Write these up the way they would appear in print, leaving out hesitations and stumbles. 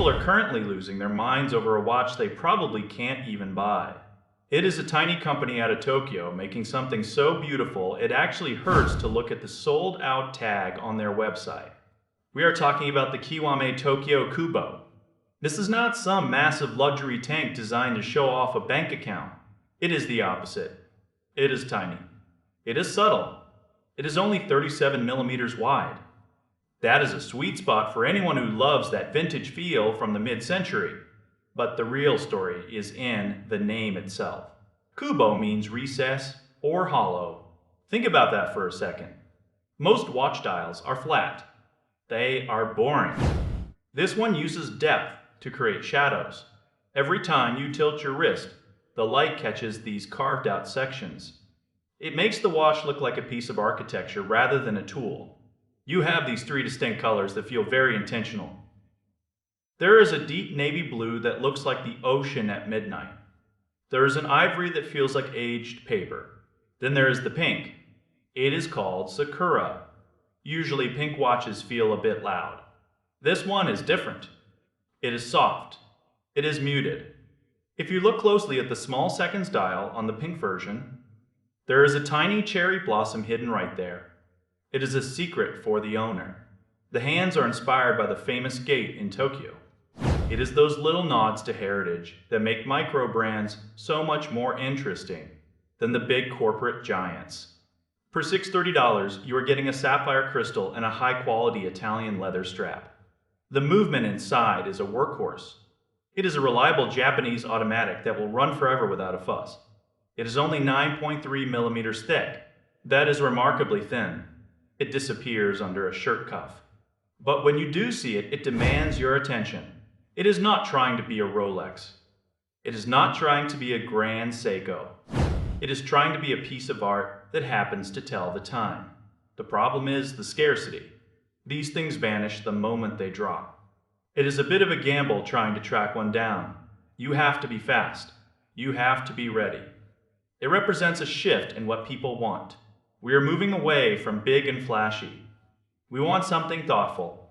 people are currently losing their minds over a watch they probably can't even buy. It is a tiny company out of Tokyo making something so beautiful it actually hurts to look at the sold out tag on their website. We are talking about the Kiwame Tokyo Kubo. This is not some massive luxury tank designed to show off a bank account. It is the opposite. It is tiny. It is subtle. It is only 37 millimeters wide. That is a sweet spot for anyone who loves that vintage feel from the mid-century. But the real story is in the name itself. Kubo means recess or hollow. Think about that for a second. Most watch dials are flat. They are boring. This one uses depth to create shadows. Every time you tilt your wrist, the light catches these carved out sections. It makes the watch look like a piece of architecture rather than a tool. You have these three distinct colors that feel very intentional. There is a deep navy blue that looks like the ocean at midnight. There is an ivory that feels like aged paper. Then there is the pink. It is called Sakura. Usually pink watches feel a bit loud. This one is different. It is soft. It is muted. If you look closely at the small seconds dial on the pink version, there is a tiny cherry blossom hidden right there. It is a secret for the owner. The hands are inspired by the famous gate in Tokyo. It is those little nods to heritage that make micro brands so much more interesting than the big corporate giants. For $630, you are getting a sapphire crystal and a high-quality Italian leather strap. The movement inside is a workhorse. It is a reliable Japanese automatic that will run forever without a fuss. It is only 9.3 millimeters thick. That is remarkably thin. It disappears under a shirt cuff. But when you do see it, it demands your attention. It is not trying to be a Rolex. It is not trying to be a Grand Seiko. It is trying to be a piece of art that happens to tell the time. The problem is the scarcity. These things vanish the moment they drop. It is a bit of a gamble trying to track one down. You have to be fast. You have to be ready. It represents a shift in what people want. We are moving away from big and flashy. We want something thoughtful.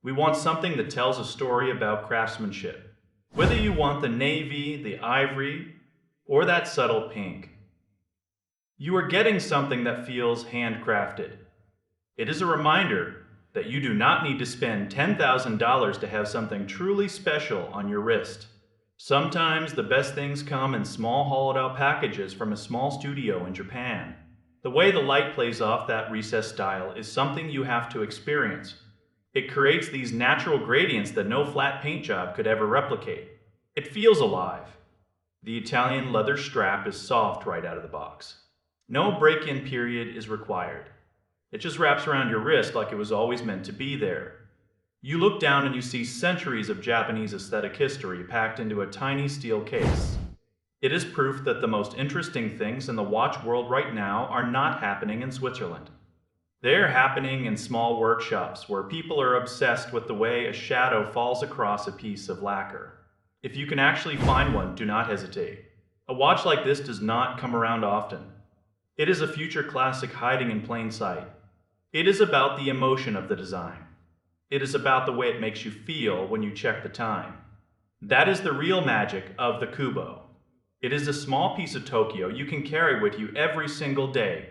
We want something that tells a story about craftsmanship. Whether you want the navy, the ivory, or that subtle pink, you are getting something that feels handcrafted. It is a reminder that you do not need to spend $10,000 to have something truly special on your wrist. Sometimes the best things come in small hollowed-out packages from a small studio in Japan. The way the light plays off that recessed dial is something you have to experience. It creates these natural gradients that no flat paint job could ever replicate. It feels alive. The Italian leather strap is soft right out of the box. No break-in period is required. It just wraps around your wrist like it was always meant to be there. You look down and you see centuries of Japanese aesthetic history packed into a tiny steel case. It is proof that the most interesting things in the watch world right now are not happening in Switzerland. They are happening in small workshops where people are obsessed with the way a shadow falls across a piece of lacquer. If you can actually find one, do not hesitate. A watch like this does not come around often. It is a future classic hiding in plain sight. It is about the emotion of the design. It is about the way it makes you feel when you check the time. That is the real magic of the Kubo. It is a small piece of Tokyo you can carry with you every single day,